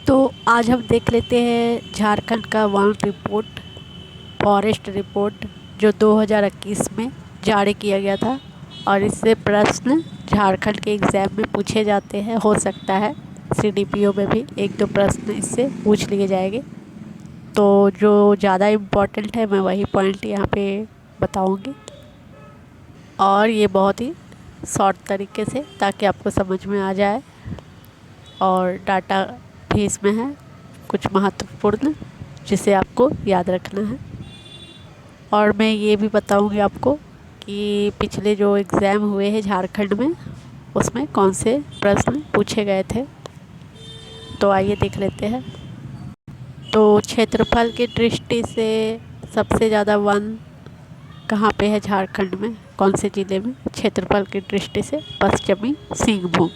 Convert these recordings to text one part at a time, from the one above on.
तो आज हम देख लेते हैं झारखंड का वन रिपोर्ट, फॉरेस्ट रिपोर्ट जो 2021 में जारी किया गया था। और इससे प्रश्न झारखंड के एग्ज़ाम में पूछे जाते हैं, हो सकता है सीडीपीओ में भी एक दो प्रश्न इससे पूछ लिए जाएंगे। तो जो ज़्यादा इम्पोर्टेंट है मैं वही पॉइंट यहाँ पे बताऊँगी, और ये बहुत ही शॉर्ट तरीके से, ताकि आपको समझ में आ जाए। और डाटा भी इसमें है कुछ महत्वपूर्ण, जिसे आपको याद रखना है। और मैं ये भी बताऊंगी आपको कि पिछले जो एग्ज़ाम हुए हैं झारखंड में, उसमें कौन से प्रश्न पूछे गए थे। तो आइए देख लेते हैं। तो क्षेत्रफल की दृष्टि से सबसे ज़्यादा वन कहाँ पे है झारखंड में, कौन से ज़िले में? क्षेत्रफल की दृष्टि से पश्चिमी सिंहभूम,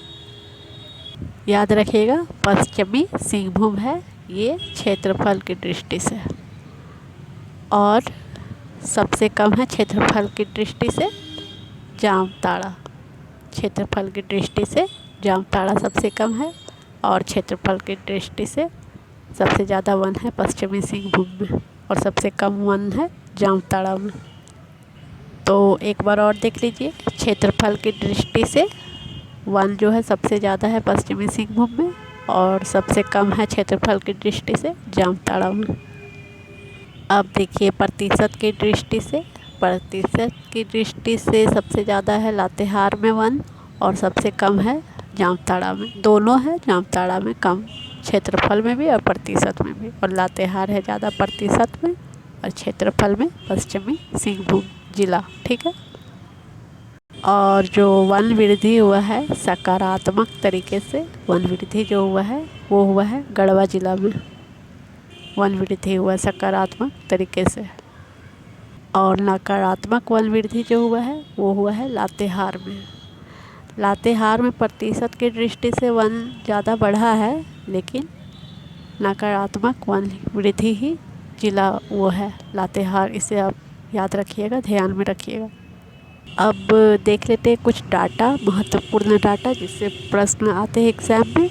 याद रखिएगा, पश्चिमी सिंहभूम है ये क्षेत्रफल की दृष्टि से। और सबसे कम है क्षेत्रफल की दृष्टि से जामताड़ा। क्षेत्रफल की दृष्टि से जामताड़ा सबसे कम है, और क्षेत्रफल की दृष्टि से सबसे ज़्यादा वन है पश्चिमी सिंहभूम में, और सबसे कम वन है जामताड़ा में। तो एक बार और देख लीजिए, क्षेत्रफल की दृष्टि से वन जो है सबसे ज़्यादा है पश्चिमी सिंहभूम में, और सबसे कम है क्षेत्रफल की दृष्टि से जामताड़ा में। अब देखिए प्रतिशत की दृष्टि से, प्रतिशत की दृष्टि से सबसे ज़्यादा है लातेहार में वन, और सबसे कम है जामताड़ा में। दोनों है, जामताड़ा में कम क्षेत्रफल में भी और प्रतिशत में भी, और लातेहार है ज़्यादा प्रतिशत में और क्षेत्रफल में पश्चिमी सिंहभूम जिला। ठीक है। और जो वन वृद्धि हुआ है सकारात्मक तरीके से, वन वृद्धि जो हुआ है वो हुआ है गढ़वा जिला में, वन वृद्धि हुआ है सकारात्मक तरीके से। और नकारात्मक वन वृद्धि जो हुआ है वो हुआ है लातेहार में। लातेहार में प्रतिशत की दृष्टि से वन ज़्यादा बढ़ा है, लेकिन नकारात्मक वन वृद्धि ही जिला वो है लातेहार। इसे आप याद रखिएगा, ध्यान में रखिएगा। अब देख लेते हैं कुछ डाटा, महत्वपूर्ण डाटा जिससे प्रश्न आते हैं एग्ज़ाम में।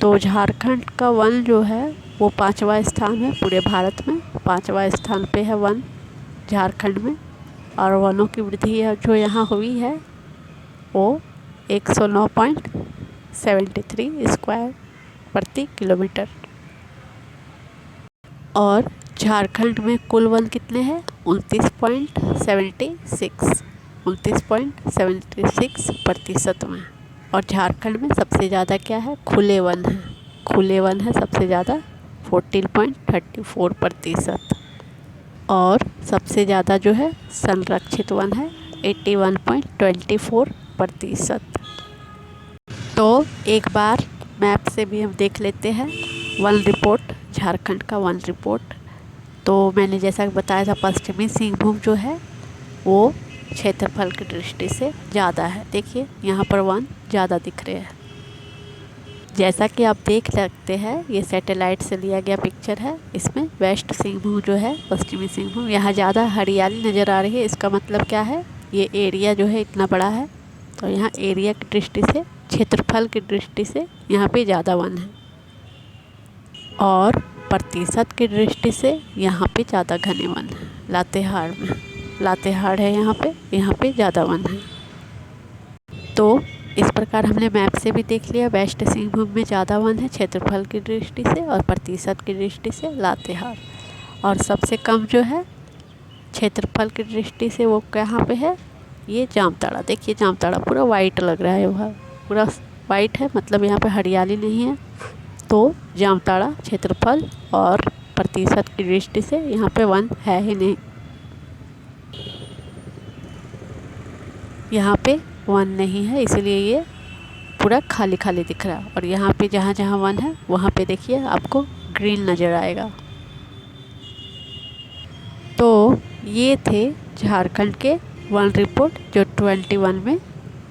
तो झारखंड का वन जो है वो 5वां स्थान है पूरे भारत में, 5वां स्थान पे है वन झारखंड में। और वनों की वृद्धि जो यहाँ हुई है वो 109.73 स्क्वायर प्रति किलोमीटर। और झारखंड में कुल वन कितने हैं? 29.76% में। और झारखंड में सबसे ज़्यादा क्या है? खुले वन है, खुले वन है सबसे ज़्यादा 14.34%। और सबसे ज़्यादा जो है संरक्षित वन है 81.24%। तो एक बार मैप से भी हम देख लेते हैं वन रिपोर्ट, झारखंड का वन रिपोर्ट। तो मैंने जैसा कि बताया था, पश्चिमी सिंहभूम जो है वो क्षेत्रफल की दृष्टि से ज़्यादा है। देखिए यहाँ पर वन ज़्यादा दिख रहे हैं। जैसा कि आप देख सकते हैं, ये सैटेलाइट से लिया गया पिक्चर है। इसमें वेस्ट सिंहभूम जो है, पश्चिमी सिंहभूम, यहाँ ज़्यादा हरियाली नज़र आ रही है। इसका मतलब क्या है? ये एरिया जो है इतना बड़ा है, तो यहाँ एरिया की दृष्टि से, क्षेत्रफल की दृष्टि से यहाँ पे ज़्यादा वन है। और प्रतिशत की दृष्टि से यहाँ पे ज़्यादा घने वन है। लातेहार में, लातेहार है यहाँ पे ज़्यादा वन है। तो इस प्रकार हमने मैप से भी देख लिया, वेस्ट सिंहभूम में ज़्यादा वन है क्षेत्रफल की दृष्टि से और प्रतिशत की दृष्टि से लातेहार। और सबसे कम जो है क्षेत्रफल की दृष्टि से वो कहाँ पे है? ये जामताड़ा। देखिए जामताड़ा पूरा वाइट लग रहा है, वह पूरा वाइट है, मतलब यहाँ पे हरियाली नहीं है। तो जामताड़ा क्षेत्रफल और प्रतिशत की दृष्टि से यहाँ पे वन है ही नहीं, यहाँ पे वन नहीं है, इसलिए ये पूरा खाली खाली दिख रहा है। और यहाँ पे जहाँ जहाँ वन है वहाँ पे देखिए आपको ग्रीन नज़र आएगा। तो ये थे झारखंड के वन रिपोर्ट जो 21 में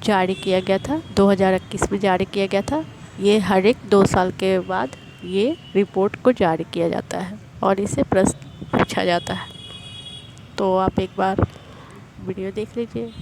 जारी किया गया था, 2021 में जारी किया गया था। ये हर एक 2 साल के बाद ये रिपोर्ट को जारी किया जाता है और इसे प्रश्न पूछा जाता है। तो आप एक बार वीडियो देख लीजिए।